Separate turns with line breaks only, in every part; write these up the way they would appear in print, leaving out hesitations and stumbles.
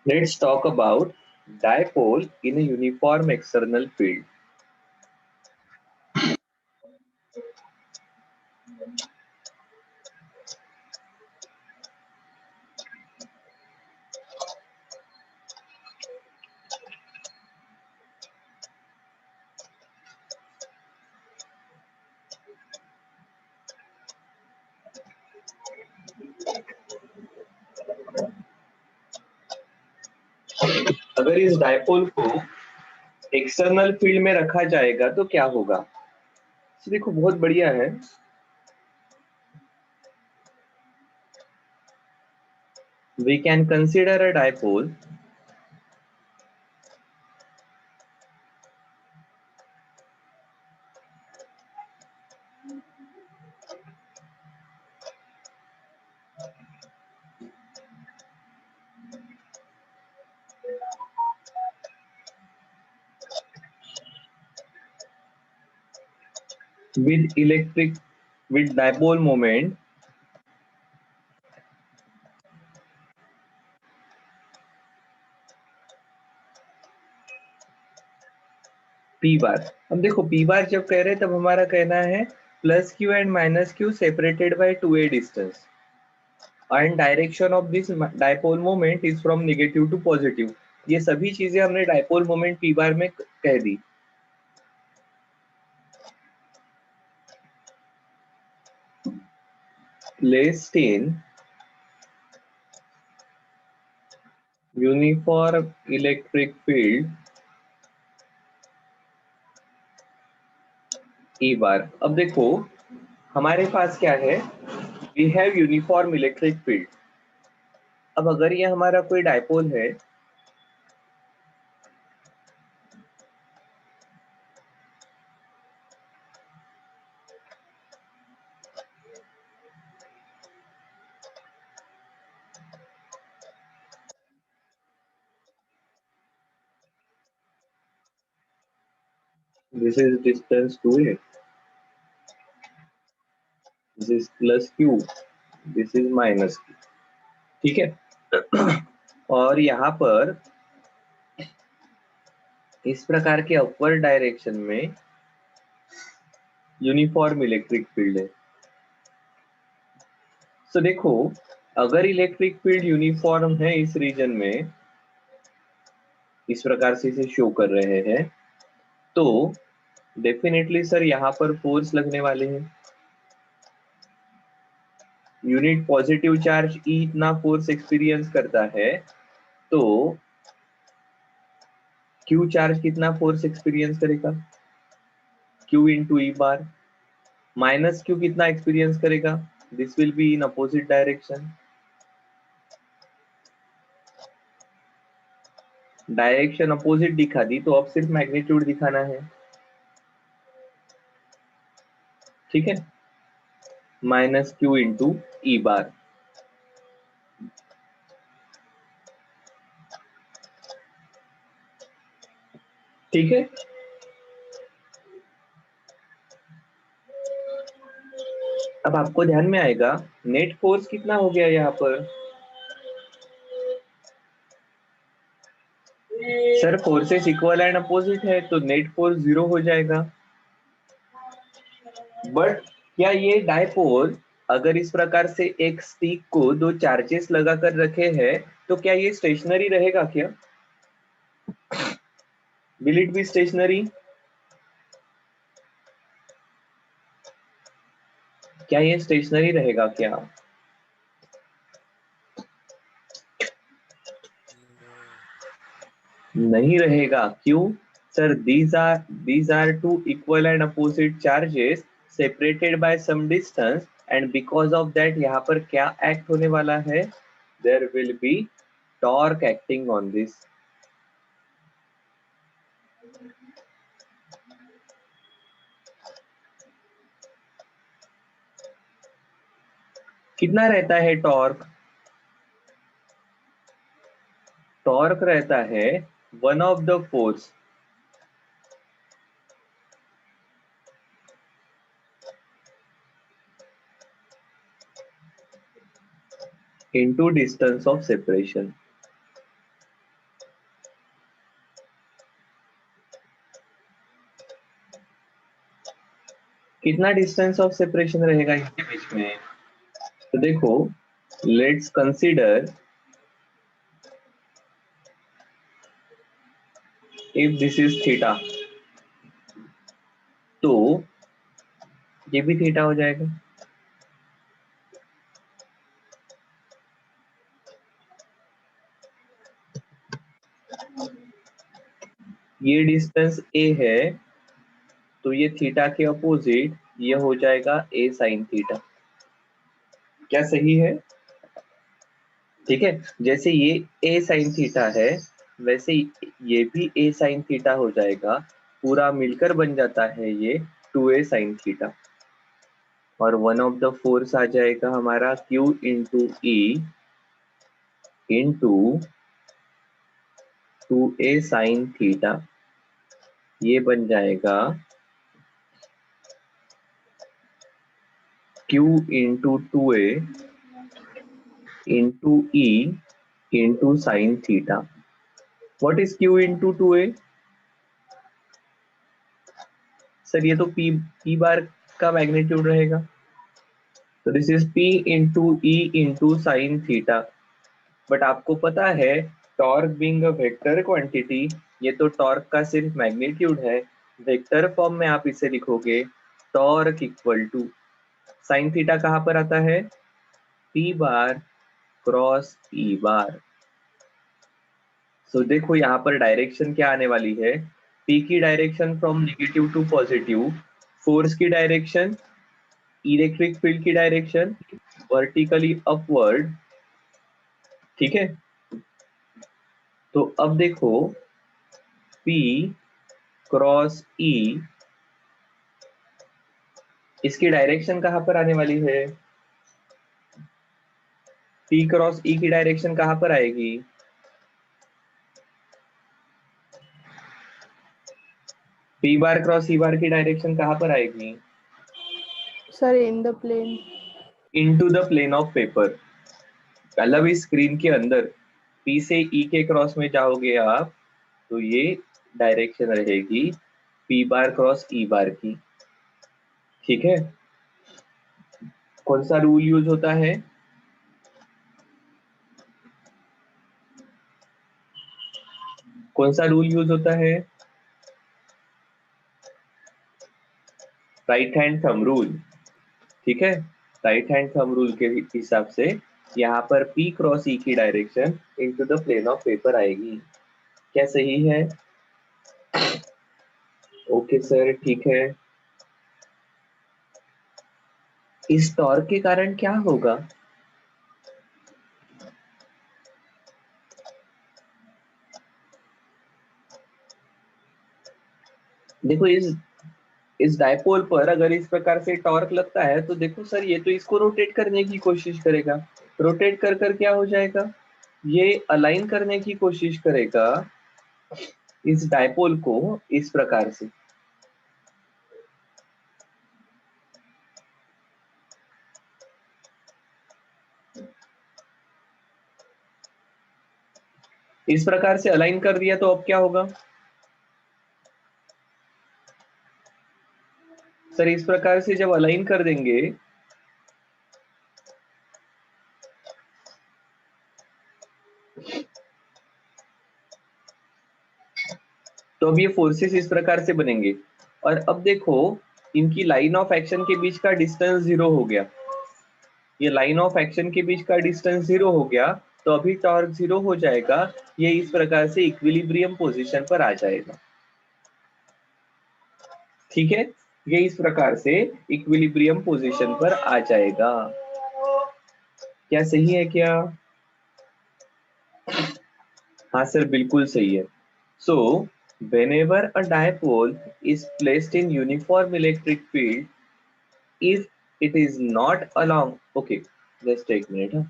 Let's talk about dipole in a uniform external field. अगर इस dipole को external field में रखा जाएगा तो क्या होगा? तो देखो बहुत बढ़िया है। We can consider a dipole with dipole moment p बार। अब देखो p बार जब कह रहे हैं तब हमारा कहना है plus q and minus q separated by 2a distance and direction of this dipole moment is from negative to positive. ये सभी चीजें हमने डायपोल मोमेंट p बार में कह दी। Placed in uniform electric field E बार। अब देखो हमारे पास क्या है, we have uniform electric field. अब अगर ये हमारा कोई डायपोल है, this is distance two A, this is plus Q, this is minus Q, ठीक है। और यहाँ पर इस प्रकार के अपवर्ड डायरेक्शन में यूनिफॉर्म इलेक्ट्रिक फील्ड है। तो देखो अगर इलेक्ट्रिक फील्ड यूनिफॉर्म है इस रीजन में, इस प्रकार से इसे शो कर रहे हैं, तो डेफिनेटली सर यहाँ पर फोर्स लगने वाले हैं। यूनिट पॉजिटिव चार्ज E इतना फोर्स एक्सपीरियंस करता है, तो Q चार्ज कितना फोर्स एक्सपीरियंस करेगा? Q इंटू E बार। माइनस Q कितना एक्सपीरियंस करेगा? This will be in opposite direction. Direction opposite दिखा दी तो अब सिर्फ मैग्नीट्यूड दिखाना है, ठीक है। माइनस Q इंटू E बार। ठीक है, अब आपको ध्यान में आएगा नेट फोर्स कितना हो गया यहाँ पर। Sir forces equal and opposite है तो नेट फोर्स 0 हो जाएगा। बट क्या ये डायपोल अगर इस प्रकार से एक स्टिक को दो चार्जेस लगाकर रखे हैं तो क्या ये स्टेशनरी रहेगा क्या? Will it be stationary? क्या ये स्टेशनरी रहेगा क्या? नहीं रहेगा। क्यों? Sir these are two equal and opposite charges separated by some distance and because of that यहाँ पर क्या एक्ट होने वाला है? There will be torque acting on this। कितना रहता है टॉर्क? टॉर्क रहता है one of the force into distance of separation। कितना डिस्टेंस ऑफ सेपरेशन रहेगा इनके बीच में? तो देखो, let's consider if this is theta, तो ये भी थीटा हो जाएगा। ये डिस्टेंस ए है, तो ये थीटा के अपोजिट ये हो जाएगा ए साइन थीटा। क्या सही है? ठीक है, जैसे ये ए साइन थीटा है, वैसे ये भी ए साइन थीटा हो जाएगा, पूरा मिलकर बन जाता है ये 2a साइन थीटा। और वन ऑफ द फोर्स आ जाएगा हमारा Q into E into 2a sine theta, ये बन जाएगा Q into 2a into E into sine theta. What is Q into 2a? Sir ये तो P बार का मैग्नीट्यूड रहेगा, तो this is P into E into sine theta. But आपको पता है, torque being a vector quantity, ये तो टॉर्क का सिर्फ मैग्नीट्यूड है। वेक्टर फॉर्म में आप इसे लिखोगे torque equal to sine theta कहाँ पर आता है? P बार क्रॉस ई बार। सो देखो यहाँ पर डायरेक्शन क्या आने वाली है? P की direction from negative to positive, force की डायरेक्शन, इलेक्ट्रिक फील्ड की डायरेक्शन वर्टिकली अपवर्ड। ठीक है, तो अब देखो P क्रॉस E, इसकी डायरेक्शन कहां पर आने वाली है? P क्रॉस E की डायरेक्शन कहां पर आएगी? P bar cross E bar की डायरेक्शन कहां पर आएगी?
Sir in the plane,
into the plane of paper. मतलब इस स्क्रीन के अंदर P से E के क्रॉस में जाओगे आप, तो ये डायरेक्शन रहेगी P bar cross E bar की। ठीक है, कौन सा रूल यूज होता है? कौन सा रूल यूज होता है? Right hand thumb rule. ठीक है, राइट हैंड थंब रूल के हिसाब से यहाँ पर P क्रॉस E की direction into the plane of paper आएगी। क्या सही है? ओके सर, ठीक है। इस टॉर्क के कारण क्या होगा? देखो, इस डायपोल पर अगर इस प्रकार से टॉर्क लगता है, तो देखो सर, ये तो इसको रोटेट करने की कोशिश करेगा। रोटेट कर कर क्या हो जाएगा? ये अलाइन करने की कोशिश करेगा इस डायपोल को इस प्रकार से। इस प्रकार से अलाइन कर दिया, तो अब क्या होगा? सर इस प्रकार से जब अलाइन कर देंगे, तो अब ये फोर्सेस इस प्रकार से बनेंगे। और अब देखो, इनकी लाइन ऑफ एक्शन के बीच का डिस्टेंस 0 हो गया। ये लाइन ऑफ एक्शन के बीच का डिस्टेंस 0 हो गया, तो अभी टॉर्क 0 हो जाएगा। ये इस प्रकार से इक्विलिब्रियम पोजीशन पर आ जाएगा। ठीक है, ये इस प्रकार से इक्विलिब्रियम पोजीशन पर आ जाएगा। क्या सही है क्या? हाँ सर, बिल्कुल सही है। सो whenever a dipole is placed in uniform electric field, if it is not along, okay, just take a minute, huh?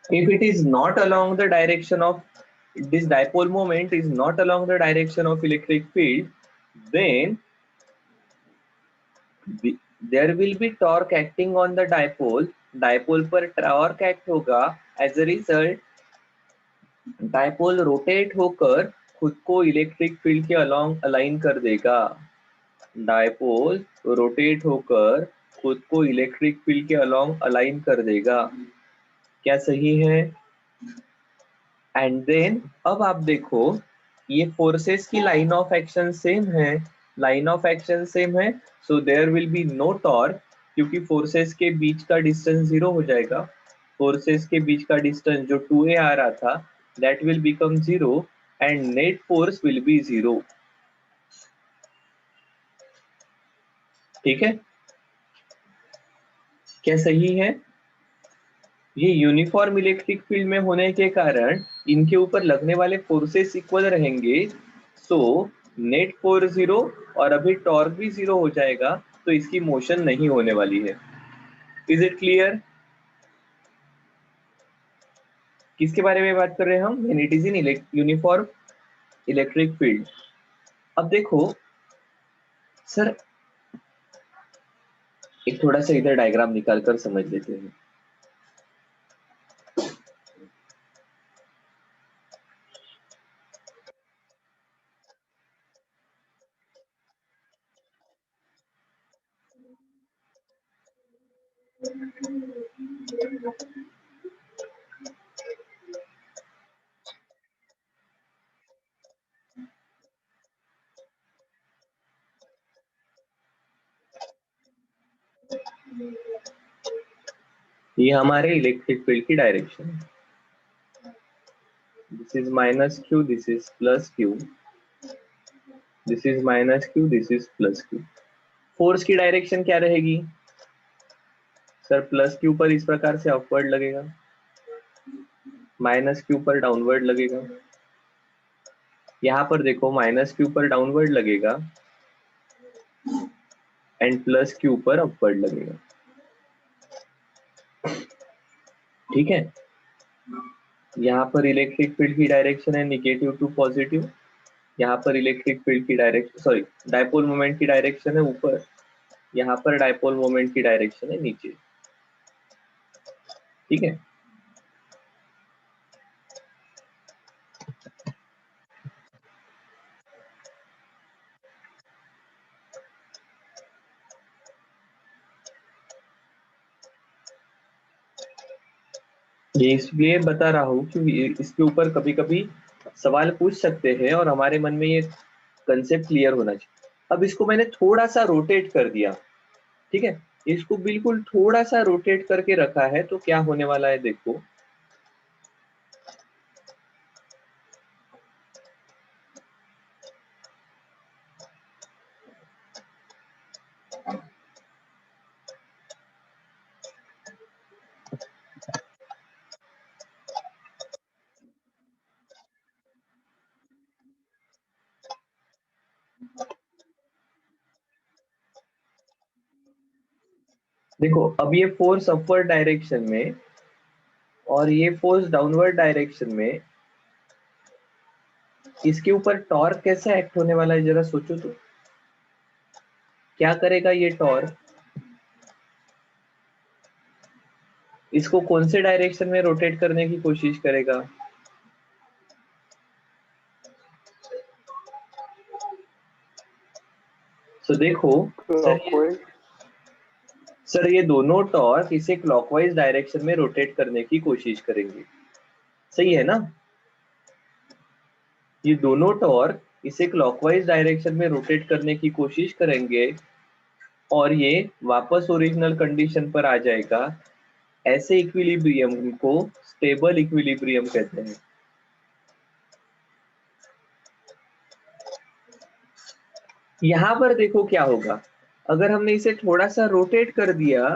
If it is not along the direction of this dipole moment is not along the direction of electric field, then there will be torque acting on the dipole dipole पर torque act होगा, as a result dipole rotate होकर खुद को electric field के along align कर देगा। Dipole rotate होकर खुद को इलेक्ट्रिक फील्ड के अलोंग अलाइन कर देगा। क्या सही है? एंड देन अब आप देखो, ये फोर्सेस की लाइन ऑफ एक्शन सेम है, लाइन ऑफ एक्शन सेम है, so there will be no torque, क्योंकि फोर्सेस के बीच का डिस्टेंस 0 हो जाएगा। फोर्सेस के बीच का डिस्टेंस जो 2a आ रहा था, that will become 0 and net force will B 0। ठीक है, क्या सही है? ये यूनिफॉर्म इलेक्ट्रिक फील्ड में होने के कारण इनके ऊपर लगने वाले फोर्सेस इक्वल रहेंगे, सो नेट फोर्स 0 और अभी टॉर्क भी 0 हो जाएगा, तो इसकी मोशन नहीं होने वाली है। Is it clear? किसके बारे में बात कर रहे हैं हम? When it is in uniform electric field. अब देखो सर, एक थोड़ा सा इधर डायग्राम निकाल कर समझ लेते हैं। ये हमारे इलेक्ट्रिक फील्ड की डायरेक्शन है। This is minus Q, this is plus Q, this is minus Q, this is plus Q. Force की डायरेक्शन क्या रहेगी सर? प्लस क्यू पर इस प्रकार से अपवर्ड लगेगा, माइनस क्यू पर डाउनवर्ड लगेगा। यहां पर देखो माइनस क्यू पर डाउनवर्ड लगेगा एंड प्लस क्यू पर अपवर्ड लगेगा। ठीक है, यहाँ पर इलेक्ट्रिक फील्ड की डायरेक्शन है निगेटिव टू पॉजिटिव, यहाँ पर इलेक्ट्रिक फील्ड की डायरेक्शन, सॉरी डायपोल मोमेंट की डायरेक्शन है ऊपर, यहाँ पर डायपोल मोमेंट की डायरेक्शन है नीचे। ठीक है, ये इसलिए बता रहा हूँ क्योंकि इसके ऊपर कभी कभी सवाल पूछ सकते हैं और हमारे मन में ये कंसेप्ट क्लियर होना चाहिए। अब इसको मैंने थोड़ा सा रोटेट कर दिया, ठीक है, इसको बिल्कुल थोड़ा सा रोटेट करके रखा है, तो क्या होने वाला है देखो। देखो अब ये फोर्स अपवर्ड डायरेक्शन में और ये फोर्स डाउनवर्ड डायरेक्शन में, इसके ऊपर टॉर्क कैसा एक्ट होने वाला है जरा सोचो तो। क्या करेगा ये टॉर्क? इसको कौन से डायरेक्शन में रोटेट करने की कोशिश करेगा? तो देखो
क्लॉकवाइज।
सर ये दोनों टॉर्क इसे क्लॉकवाइज डायरेक्शन में रोटेट करने की कोशिश करेंगे, सही है ना? ये दोनों टॉर्क इसे क्लॉकवाइज डायरेक्शन में रोटेट करने की कोशिश करेंगे और ये वापस ओरिजिनल कंडीशन पर आ जाएगा। ऐसे इक्विलिब्रियम को स्टेबल इक्विलिब्रियम कहते हैं। यहां पर देखो क्या होगा, अगर हमने इसे थोड़ा सा रोटेट कर दिया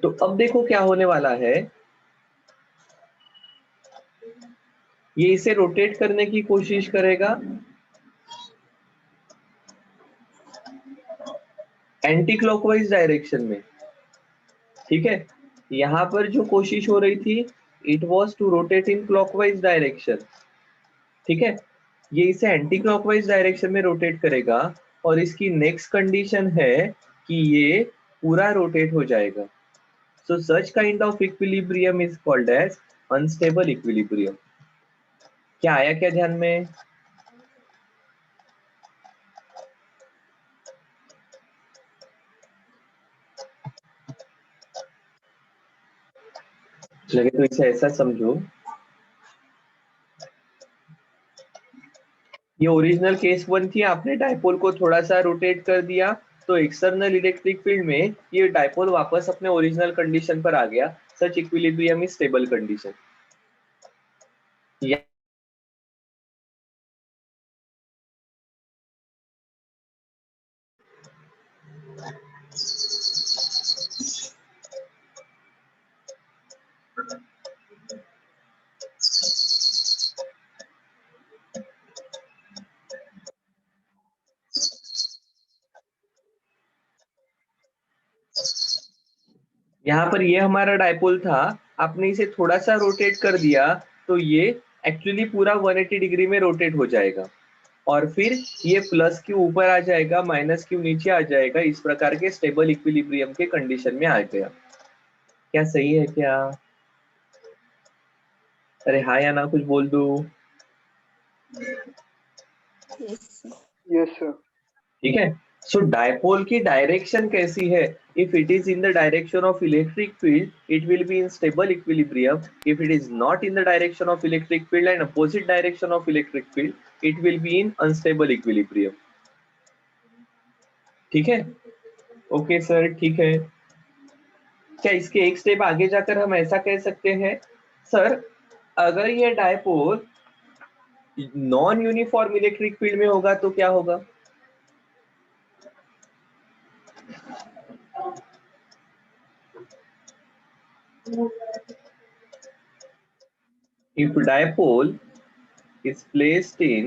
तो अब देखो क्या होने वाला है, ये इसे रोटेट करने की कोशिश करेगा एंटी क्लॉकवाइज डायरेक्शन में। ठीक है, यहां पर जो कोशिश हो रही थी, it was to rotate in clockwise direction. ठीक है, ये इसे एंटी क्लॉकवाइज डायरेक्शन में रोटेट करेगा और इसकी नेक्स्ट कंडीशन है कि ये पूरा रोटेट हो जाएगा। So such kind of equilibrium is called as unstable equilibrium. क्या आया क्या ध्यान में? लगे तो इसे ऐसा समझो, ये ओरिजिनल केस वन थी, आपने डायपोल को थोड़ा सा रोटेट कर दिया तो एक्सटर्नल इलेक्ट्रिक फील्ड में ये डायपोल वापस अपने ओरिजिनल कंडीशन पर आ गया। सच इक्विलिब्रियम इज स्टेबल कंडीशन। यहाँ पर ये हमारा डायपोल था, आपने इसे थोड़ा सा रोटेट कर दिया तो ये एक्चुअली पूरा 180 डिग्री में रोटेट हो जाएगा और फिर ये प्लस क्यू ऊपर आ जाएगा, माइनस क्यू नीचे आ जाएगा। इस प्रकार के स्टेबल इक्विलिब्रियम के कंडीशन में आ गया। क्या सही है क्या? अरे हाँ या ना कुछ बोल दो।
Yes sir.
ठीक है, सो डायपोल की डायरेक्शन कैसी है? If it is in the direction of electric field it will be in stable equilibrium. If it is not in the direction of electric field and opposite direction of electric field it will be in unstable equilibrium. ठीक है, okay sir, ठीक है। क्या इसके एक step आगे जाकर हम ऐसा कह सकते हैं सर, अगर ये dipole non uniform electric field में होगा तो क्या होगा? If dipole is placed in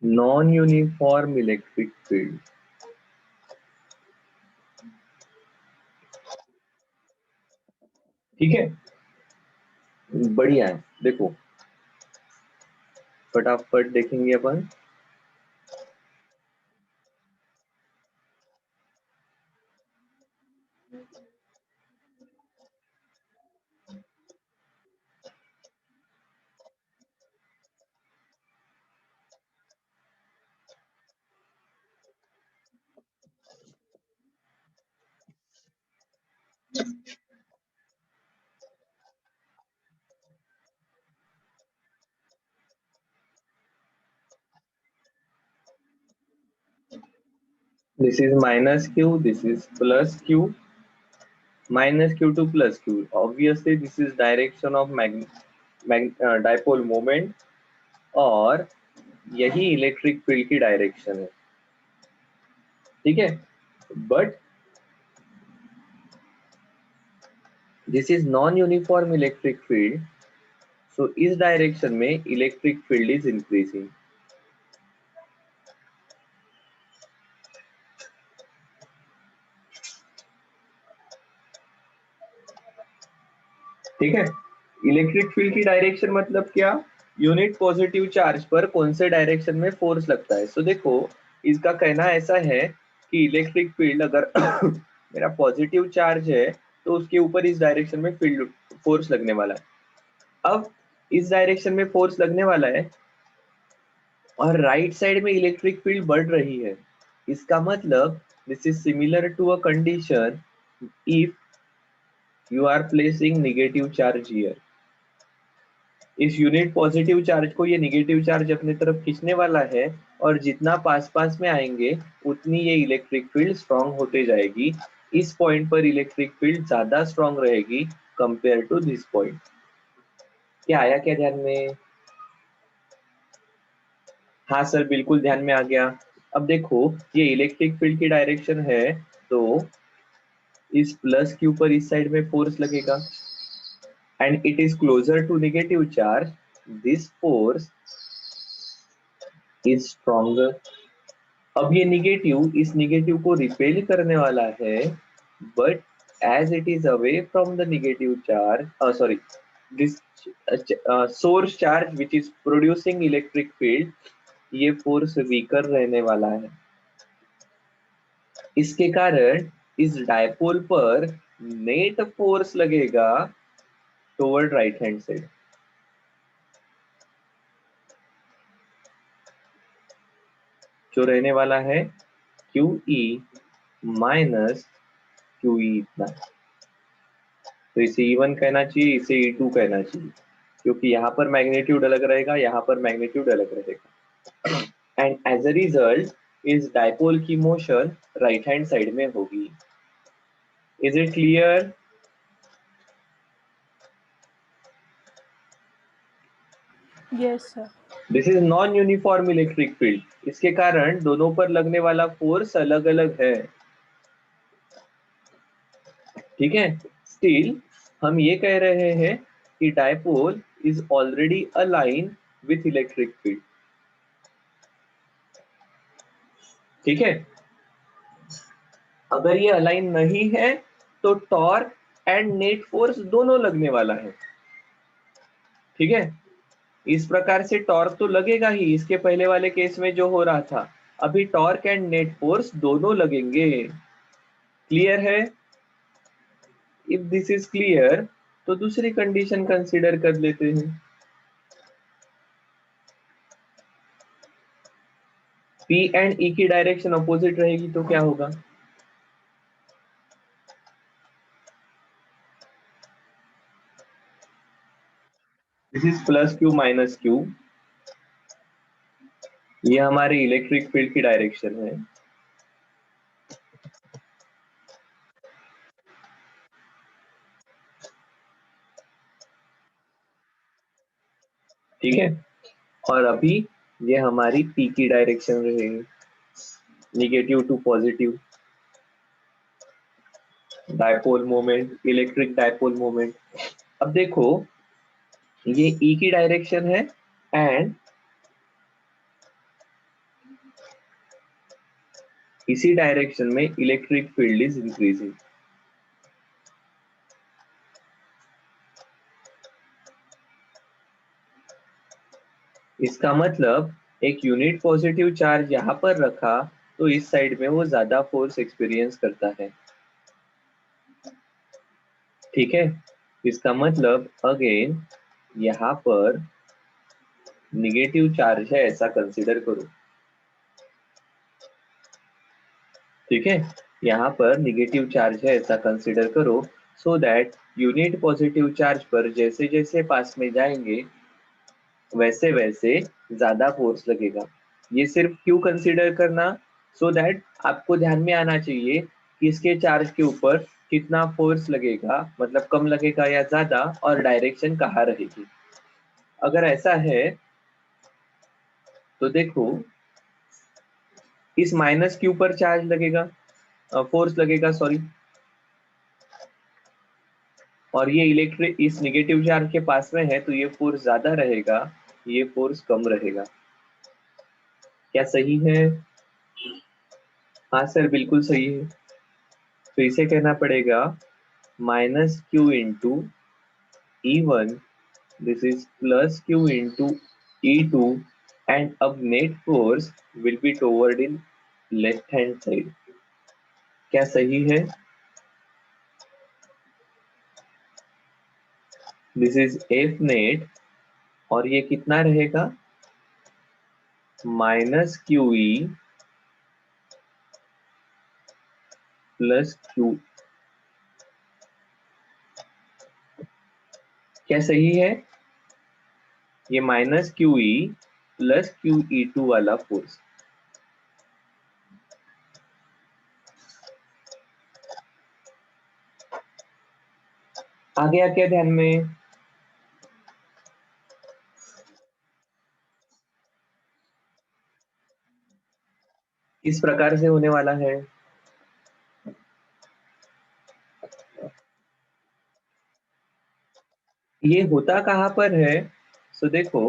non-uniform electric field, ठीक है, बढ़िया है। देखो फटाफट देखेंगे अपन। This is minus q, this is plus q, minus q to plus q. Obviously this is direction of dipole moment और यही इलेक्ट्रिक फील्ड की डायरेक्शन है। ठीक है, but this is non uniform electric field, so इस direction में electric field is increasing. ठीक है, इलेक्ट्रिक फील्ड की डायरेक्शन मतलब क्या? यूनिट पॉजिटिव चार्ज पर कौन से डायरेक्शन में फोर्स लगता है। सो देखो इसका कहना ऐसा है कि इलेक्ट्रिक फील्ड अगर मेरा पॉजिटिव चार्ज है तो उसके ऊपर इस डायरेक्शन में फील्ड फोर्स लगने वाला है। अब इस डायरेक्शन में फोर्स लगने वाला है और राइट साइड में इलेक्ट्रिक फील्ड बढ़ रही है। इसका मतलब this is similar to a condition if you are placing negative charge here. इस यूनिट पॉजिटिव चार्ज को ये नेगेटिव चार्ज अपने तरफ खींचने वाला है और जितना पास पास में आएंगे उतनी ये इलेक्ट्रिक फील्ड स्ट्रांग होते जाएगी। इस पॉइंट पर इलेक्ट्रिक फील्ड ज्यादा स्ट्रांग रहेगी कंपेयर टू दिस पॉइंट। क्या आया क्या ध्यान में? हाँ सर, बिल्कुल ध्यान में आ गया। अब देखो ये इलेक्ट्रिक फील्ड की डायरेक्शन है तो इस प्लस क्यू पर इस साइड में फोर्स लगेगा and it is closer to negative charge, this force is stronger. अब ये निगेटिव इस निगेटिव को रिपेल करने वाला है, but as it is away from the negative charge, sorry, this source charge which is producing electric field, ये force weaker रहने वाला है। इसके कारण इस डायपोल पर नेट फोर्स लगेगा टुवर्ड राइट हैंड साइड। जो रहने वाला है QE माइनस QE इतना। तो इसे E1 कहना चाहिए, इसे E2 कहना चाहिए, क्योंकि यहाँ पर मैग्नीट्यूड अलग रहेगा, यहाँ पर मैग्नीट्यूड अलग रहेगा। एंड एज अ रिजल्ट इस डायपोल की मोशन राइट हैंड साइड में होगी। Is it clear?
Yes, sir.
This is non uniform electric field. इसके कारण दोनों पर लगने वाला फोर्स अलग अलग है। ठीक है, स्टिल हम ये कह रहे हैं कि dipole is already align with electric field. ठीक है, अगर ये अलाइन नहीं है तो टॉर्क एंड नेट फोर्स दोनों लगने वाला है। ठीक है, इस प्रकार से टॉर्क तो लगेगा ही, इसके पहले वाले केस में जो हो रहा था। अभी टॉर्क एंड नेट फोर्स दोनों लगेंगे। क्लियर है? इफ दिस इज क्लियर तो दूसरी कंडीशन कंसीडर कर लेते हैं। P एंड E की डायरेक्शन अपोजिट रहेगी तो क्या होगा? This is plus Q minus Q। ये हमारे इलेक्ट्रिक फील्ड की डायरेक्शन है। ठीक है, और अभी ये हमारी P की डायरेक्शन रहेगी, negative to positive dipole moment, electric dipole moment. अब देखो ये E की डायरेक्शन है एंड इसी डायरेक्शन में इलेक्ट्रिक फील्ड इज इंक्रीजिंग। इसका मतलब एक यूनिट पॉजिटिव चार्ज यहाँ पर रखा तो इस साइड में वो ज्यादा फोर्स एक्सपीरियंस करता है। ठीक है, इसका मतलब अगेन यहाँ पर निगेटिव चार्ज है ऐसा कंसीडर करो। ठीक है, यहाँ पर निगेटिव चार्ज है ऐसा कंसीडर करो, so that unit positive charge पर जैसे जैसे पास में जाएंगे वैसे वैसे ज्यादा फोर्स लगेगा। ये सिर्फ क्यों कंसीडर करना? सो दैट आपको ध्यान में आना चाहिए कि इसके चार्ज के ऊपर कितना फोर्स लगेगा, मतलब कम लगेगा या ज्यादा, और डायरेक्शन कहाँ रहेगी। अगर ऐसा है तो देखो इस माइनस Q पर चार्ज लगेगा, फोर्स लगेगा सॉरी, और ये इलेक्ट्रिक इस निगेटिव चार्ज के पास में है तो ये फोर्स ज्यादा रहेगा, ये फोर्स कम रहेगा। क्या सही है? हाँ सर बिल्कुल सही है। तो इसे कहना पड़ेगा minus Q into E1, this is plus Q into E2, and अब net force will be toward in left hand side. क्या सही है? दिस इज F नेट, और ये कितना रहेगा? Minus QE plus Q। क्या सही है? ये माइनस QE प्लस QE2 वाला फोर्स। आ गया क्या ध्यान में? इस प्रकार से होने वाला है। ये होता कहाँ पर है? सो देखो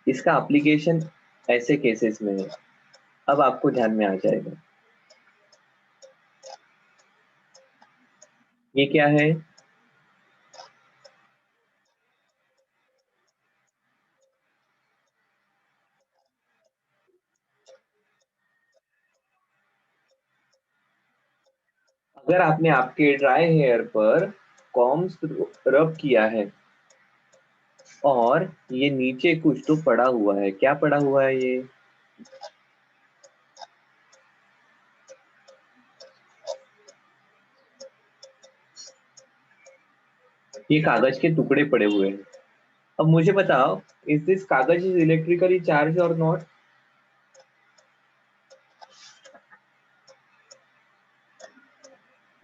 इसका एप्लीकेशन ऐसे केसेस में है, अब आपको ध्यान में आ जाएगा। ये क्या है? अगर आपने आपके ड्राई हेयर पर कॉम्स रब किया है और ये नीचे कुछ तो पड़ा हुआ है, क्या पड़ा हुआ है ये कागज के टुकड़े पड़े हुए हैं। अब मुझे बताओ, इज दिस कागज इज इलेक्ट्रिकली चार्ज और नॉट?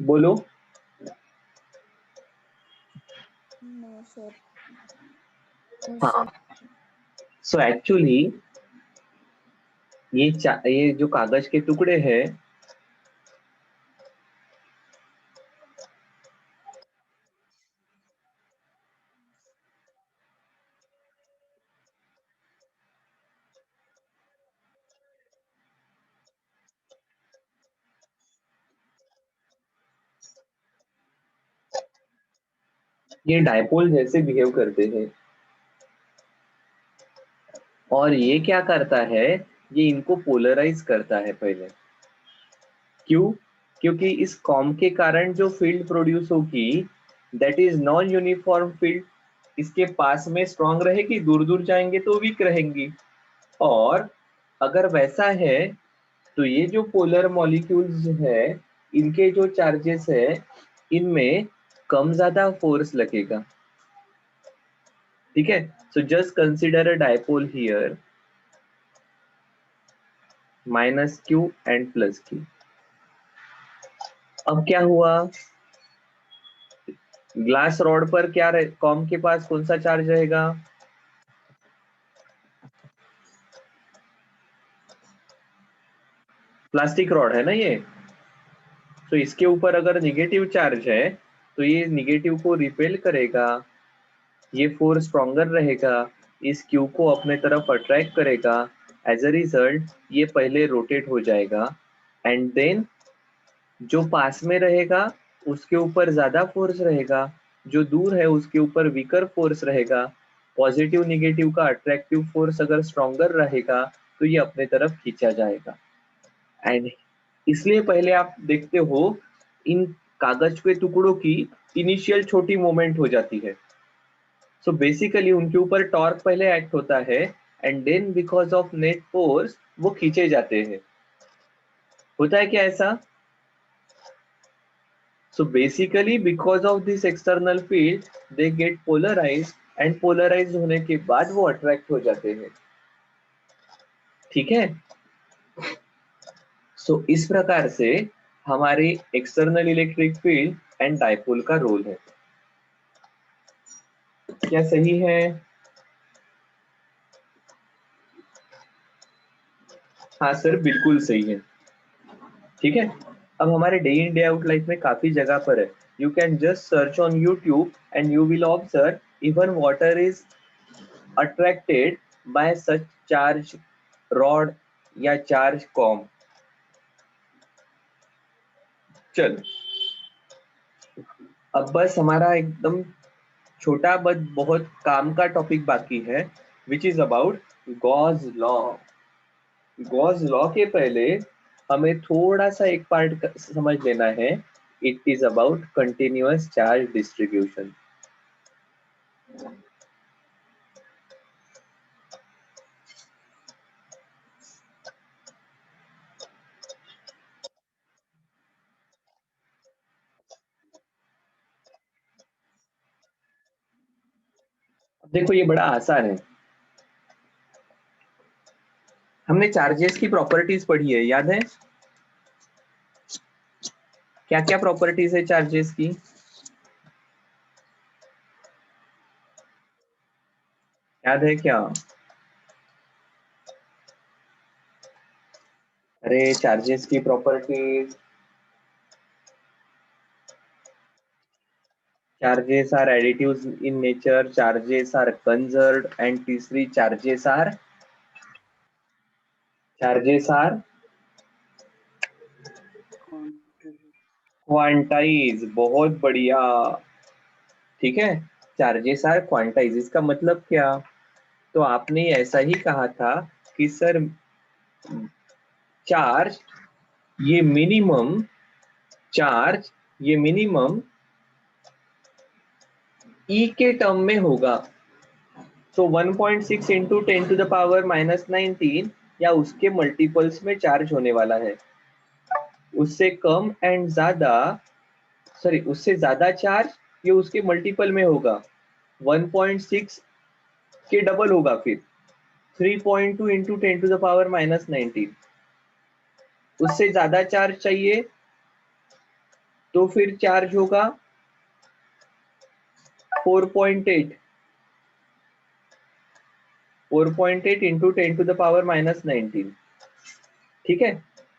बोलो।
No, sir.
हाँ, सो एक्चुअली ये जो कागज के टुकड़े हैं, ये डायपोल जैसे बिहेव करते हैं। और ये क्या करता है, ये इनको पोलराइज करता है पहले। क्यों? क्योंकि इस कॉम के कारण जो फील्ड प्रोड्यूस होगी that is non uniform field, इसके पास में स्ट्रांग रहेगी, दूर दूर जाएंगे तो वीक रहेंगी। और अगर वैसा है तो ये जो पोलर मॉलिक्यूल्स है, इनके जो चार्जेस है, इनमें कम ज्यादा फोर्स लगेगा। ठीक है, so just consider a dipole here, minus Q and plus Q. अब क्या हुआ, ग्लास रॉड पर क्या कॉम के पास कौन सा चार्ज रहेगा? प्लास्टिक रॉड है ना ये, तो इसके ऊपर अगर निगेटिव चार्ज है तो ये निगेटिव को रिपेल करेगा, ये फोर्स स्ट्रॉन्गर रहेगा, इस क्यू को अपने तरफ अट्रैक्ट करेगा। एज अ रिजल्ट ये पहले रोटेट हो जाएगा एंड देन जो पास में रहेगा उसके ऊपर ज्यादा फोर्स रहेगा, जो दूर है उसके ऊपर वीकर फोर्स रहेगा। पॉजिटिव निगेटिव का अट्रैक्टिव फोर्स अगर स्ट्रॉन्गर रहेगा तो ये अपने तरफ खींचा जाएगा। एंड इसलिए पहले आप देखते हो इन कागज के टुकड़ों की इनिशियल छोटी मूवमेंट हो जाती है। सो बेसिकली उनके ऊपर टॉर्क पहले एक्ट होता है and then because of net force वो खींचे जाते हैं। होता है क्या ऐसा? So basically because of this external field they get polarized and polarized होने के बाद वो attract हो जाते हैं। ठीक है, so इस प्रकार से हमारे external electric field and dipole का रोल है। क्या सही है? हाँ सर, बिल्कुल सही है। ठीक है, अब हमारे day in day out life में काफी जगह पर है। You can just search on YouTube and you will observe even water is attracted by such charge rod या चार्ज कॉम। चल, अब बस हमारा एकदम छोटा बट बहुत काम का टॉपिक बाकी है, which is about Gauss law. Gauss law के पहले हमें थोड़ा सा एक पार्ट समझ लेना है। It is about continuous charge distribution. देखो ये बड़ा आसान है, हमने चार्जेस की प्रॉपर्टीज पढ़ी है, याद है? क्या क्या प्रॉपर्टीज है चार्जेस की? याद है क्या? अरे चार्जेस की properties, charges are additives in nature, charges are conserved, and तीसरी charges are क्वांटाइज। बहुत बढ़िया। ठीक है, चार्जेस आर क्वांटाइज, इसका मतलब क्या? तो आपने ऐसा ही कहा था कि सर चार्ज ये मिनिमम चार्ज ये मिनिमम ई के टर्म में होगा, तो 1.6 इंटू 10⁻⁻19 या उसके मल्टीपल्स में चार्ज होने वाला है। उससे कम एंड ज्यादा, सॉरी उससे ज्यादा चार्ज ये उसके मल्टीपल में होगा, 1.6 के डबल होगा, फिर 3.2 इंटू 10⁻⁻19। उससे ज्यादा चार्ज चाहिए तो फिर चार्ज होगा 4.8 इंटू 10⁻⁻19। ठीक है,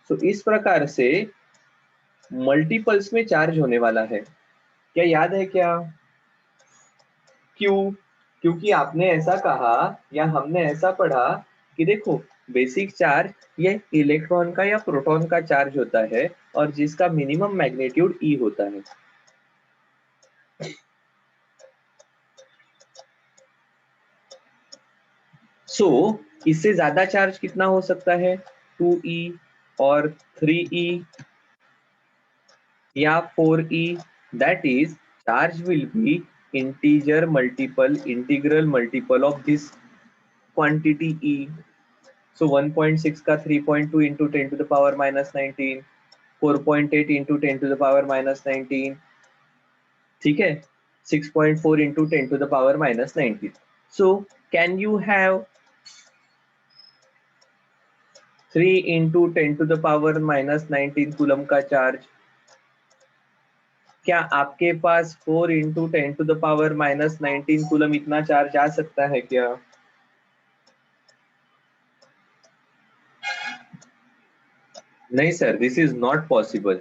तो इस प्रकार से मल्टीपल्स में चार्ज होने वाला है। क्या याद है क्या? क्यों? क्योंकि आपने ऐसा कहा या हमने ऐसा पढ़ा कि देखो, बेसिक चार्ज ये इलेक्ट्रॉन का या प्रोटॉन का चार्ज होता है और जिसका मिनिमम मैग्नीट्यूड ई होता है। सो इससे ज्यादा चार्ज कितना हो सकता है? 2e और 3e या 4e, that is charge will be integral multiple of this quantity e. So 1.6 का 3.2 into 10⁻⁻19, 4.8 into 10⁻⁻19, ठीक है, 6.4 into 10⁻⁻19. So can you have 3 into 10⁻⁻19 coulomb का चार्ज? क्या आपके पास 4 into 10⁻⁻19 कूलम इतना चार्ज आ सकता है क्या? नहीं sir, this is not possible.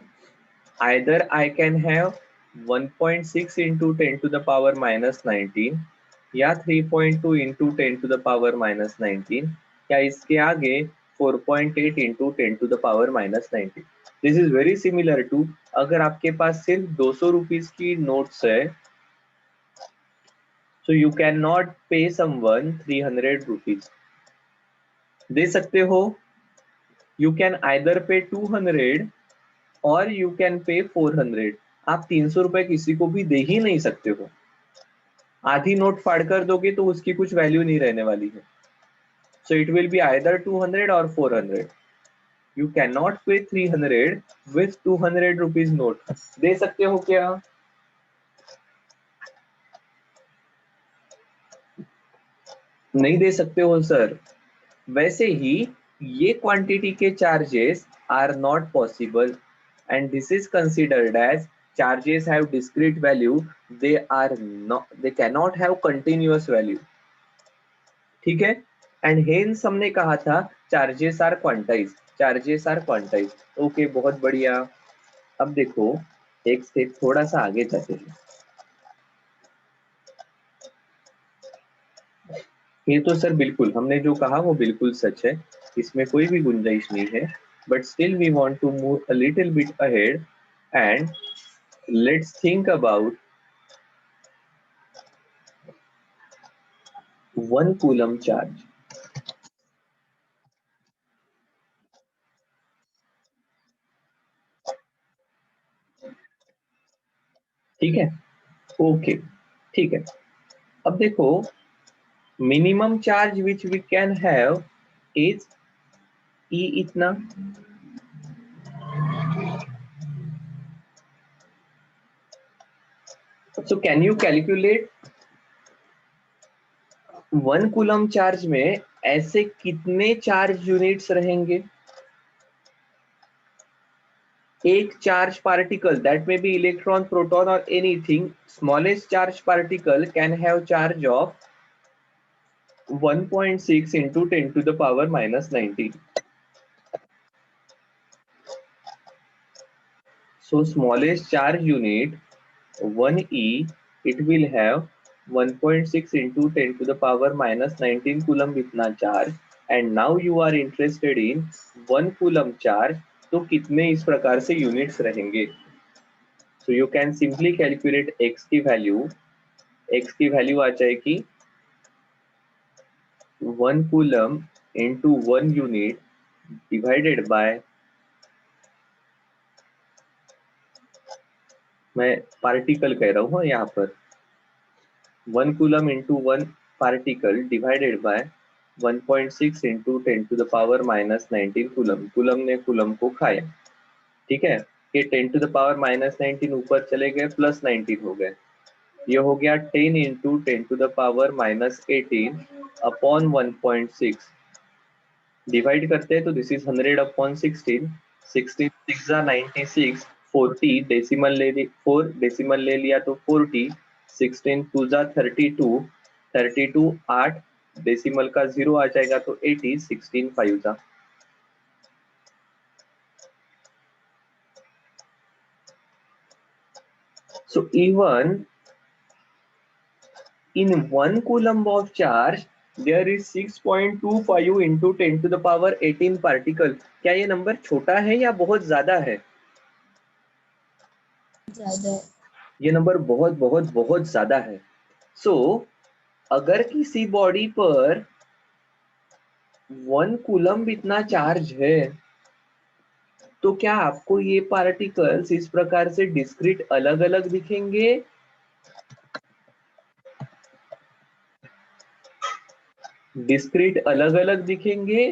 Either I can have 1.6 into 10⁻⁻19 या 3.2 into 10⁻⁻19 या इसके आगे 4.8 into 10⁻⁻19। This is very similar to, अगर आपके पास सिर्फ 200 रुपीज की नोट्स है, so you cannot pay someone 300 rupees, दे सकते हो? You can either pay 200 और यू कैन पे 400। आप 300 रुपए किसी को भी दे ही नहीं सकते हो। आधी नोट फाड़ कर दोगे तो उसकी कुछ वैल्यू नहीं रहने वाली है। So it will be either 200 और 400। यू कैन नॉट पे 300 विथ 200 रुपीज नोट। दे सकते हो क्या? नहीं दे सकते हो सर। वैसे ही ये क्वांटिटी के charges are not possible and this is considered as charges have discrete value, they cannot have continuous value। ठीक है, एंड हेंस हमने कहा था चार्जेस आर क्वांटाइज। ओके, बहुत बढ़िया। अब देखो, एक स्टेप थोड़ा सा आगे जाते हैं। ये तो सर बिल्कुल हमने जो कहा वो बिल्कुल सच है, इसमें कोई भी गुंजाइश नहीं है, but still we want to move a little bit ahead and let's think about 1 coulomb charge. ठीक है, ओके, ठीक है। अब देखो, minimum charge which we can have is e इतना, so can you calculate 1 coulomb charge में ऐसे कितने चार्ज यूनिट्स रहेंगे? एक charge particle, that may be electron, proton और anything, smallest charge particle can have charge of 1.6 into 10⁻⁻19। So smallest charge unit 1e, it will have 1.6 into 10⁻⁻19 coulomb इतना charge, and now you are interested in 1 coulomb charge, तो कितने इस प्रकार से units रहेंगे? So you can simply calculate x की value आ जाएगी 1 coulomb into 1 unit divided by मैं पार्टिकल कह रहा हूँ यहाँ पर, 1 coulomb into 1 particle divided by 1.6 into 10⁻⁻19 coulomb. Coulomb ने कूलम को खाया, ठीक है। ये 10⁻⁻19 ऊपर चले गए, +19 हो गए। ये हो गया 10 इंटू 10⁻⁻18 अपॉन 1.6। डिवाइड करते हैं तो दिस इज 100 अपॉन 16। 16 6 96, 40 डेसिमल ले ली, 4 डेसिमल ले लिया तो 40, 16 2 32, 32 8 डेसिमल का 0 आ जाएगा तो 80, 16 5 जा। So even in 1 coulomb of charge there is 6.25 into 10 to the power 18 particle। क्या ये नंबर छोटा है या बहुत ज्यादा है?
ज्यादा है।
ये नंबर बहुत बहुत बहुत ज्यादा है। सो अगर किसी बॉडी पर 1 कूलम्ब इतना चार्ज है तो क्या आपको ये पार्टिकल्स इस प्रकार से डिस्क्रीट अलग अलग दिखेंगे? डिस्क्रीट अलग अलग दिखेंगे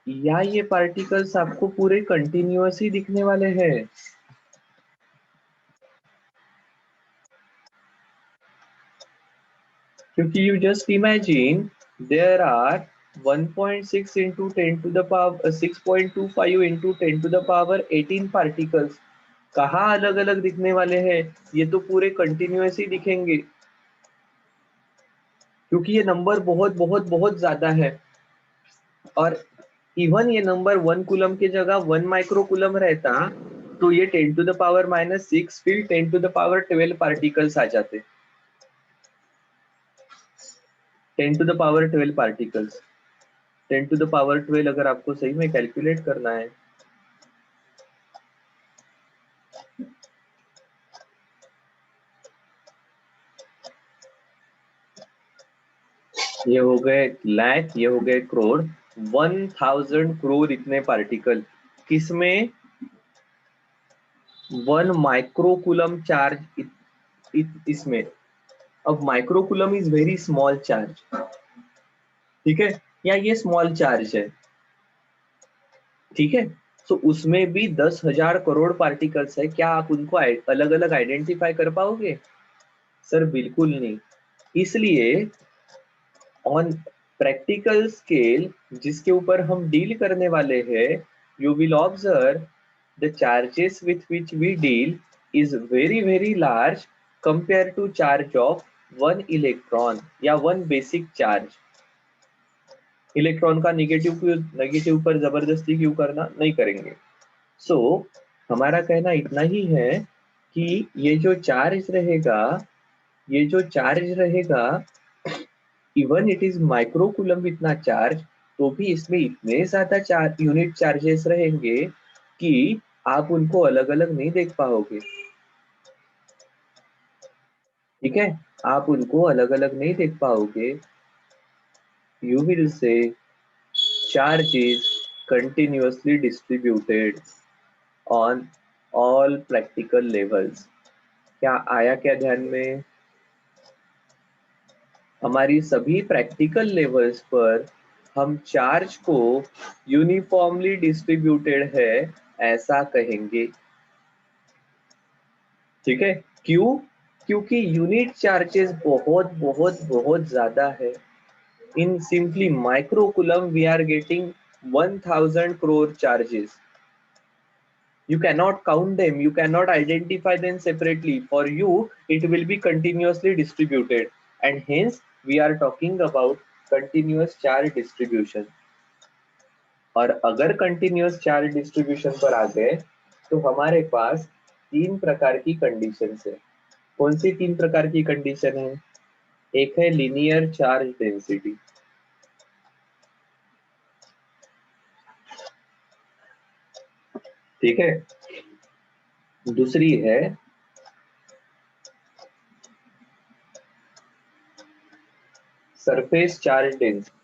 या ये पार्टिकल्स आपको पूरे कंटिन्यूअस ही दिखने वाले हैं? क्योंकि you just imagine there are 1.6 into 10 to the power 6.25 into 10 to the power 18 particles। कहाँ अलग अलग दिखने वाले हैं? ये तो पूरे कंटिन्यूअस ही दिखेंगे, क्योंकि ये नंबर बहुत बहुत बहुत ज्यादा है। और इवन ये नंबर 1 कूलम की जगह 1 माइक्रो कूलम रहता तो ये 10 to the power -6 फिर 10 to the power 12 पार्टिकल्स आ जाते। 10 to the power 12 particles, 10 to the power 12 अगर आपको सही में कैलकुलेट करना है ये हो गए लाख, ये हो गए करोड़, 1000 करोड़ इतने पार्टिकल किसमें? 1 माइक्रोकूलम चार्ज इसमें। अब microcoulomb is very small charge, ठीक है, या ये स्मॉल चार्ज है, ठीक है। तो उसमें भी 10,000 करोड़ पार्टिकल्स है, क्या आप उनको अलग अलग आइडेंटिफाई कर पाओगे? सर बिल्कुल नहीं। इसलिए ऑन प्रैक्टिकल स्केल जिसके ऊपर हम डील करने वाले हैं, you will observe the charges with which we deal is very very large compare to charge of 1 electron या 1 बेसिक चार्ज। इलेक्ट्रॉन का नेगेटिव पर जबरदस्ती क्यों करना, नहीं करेंगे। सो हमारा कहना इतना ही है कि ये जो चार्ज रहेगा, ये जो चार्ज रहेगा, इवन इट इज माइक्रोकूलम इतना चार्ज, तो भी इसमें इतने ज्यादा यूनिट चार्जेस रहेंगे कि आप उनको अलग अलग नहीं देख पाओगे, ठीक है। आप उनको अलग अलग नहीं देख पाओगे। You will say charge is continuously distributed on all practical levels. क्या आया क्या ध्यान में? हमारी सभी प्रैक्टिकल लेवल्स पर हम चार्ज को यूनिफॉर्मली डिस्ट्रीब्यूटेड है ऐसा कहेंगे, ठीक है। क्यों? क्योंकि यूनिट चार्जेस बहुत बहुत बहुत ज्यादा है। In simply microcoulomb we are getting 1000 crore charges। You cannot count them, you cannot identify them separately. For you, it will be continuously distributed, and hence we are talking about continuous charge distribution। और अगर continuous charge distribution पर आ गए तो हमारे पास 3 प्रकार की condition है। कौन सी 3 प्रकार की कंडीशन है? एक है लीनियर चार्ज डेंसिटी, ठीक है। दूसरी है सरफेस चार्ज डेंसिटी,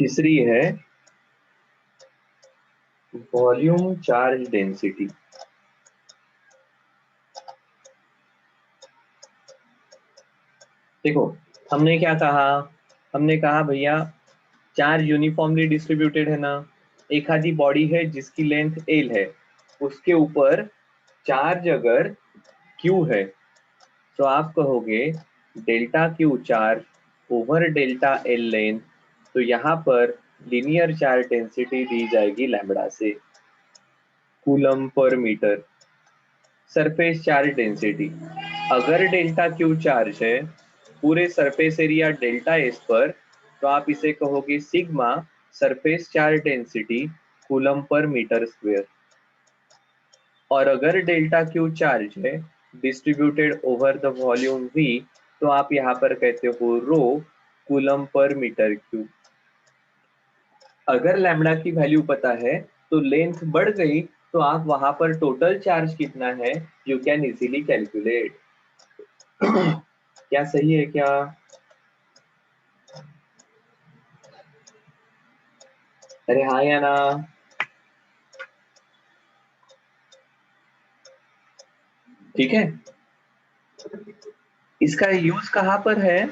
तीसरी है वॉल्यूम चार्ज डेंसिटी। देखो हमने क्या कहा, हमने कहा भैया चार्ज यूनिफॉर्मली डिस्ट्रीब्यूटेड है ना, एक आधी बॉडी है जिसकी लेंथ एल है, उसके ऊपर चार्ज अगर क्यू है तो आप कहोगे delta Q charge over delta L length, तो यहाँ पर लीनियर चार्ज डेंसिटी दी जाएगी लैम्बडा से, कूलम पर मीटर। सरफेस चार्ज डेंसिटी, अगर डेल्टा क्यू चार्ज है पूरे सरफेस एरिया डेल्टा एस पर, तो आप इसे कहोगे sigma surface charge density coulomb पर मीटर स्क्वेयर। और अगर डेल्टा क्यू चार्ज है distributed over the volume V, तो आप यहाँ पर कहते हो रो कूलम पर मीटर क्यूब। अगर लैम्बडा की वैल्यू पता है तो लेंथ बढ़ गई, तो आप वहां पर टोटल चार्ज कितना है यू कैन इजीली कैलकुलेट। क्या सही है क्या? अरे हाँ या ना? ठीक है, इसका यूज कहाँ पर है,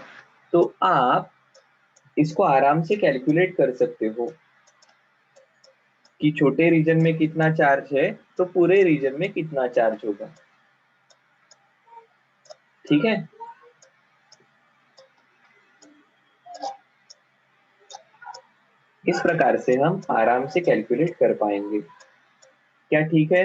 तो आप इसको आराम से कैलकुलेट कर सकते हो कि छोटे रीजन में कितना चार्ज है तो पूरे रीजन में कितना चार्ज होगा। ठीक है, इस प्रकार से हम आराम से कैलकुलेट कर पाएंगे। क्या ठीक है?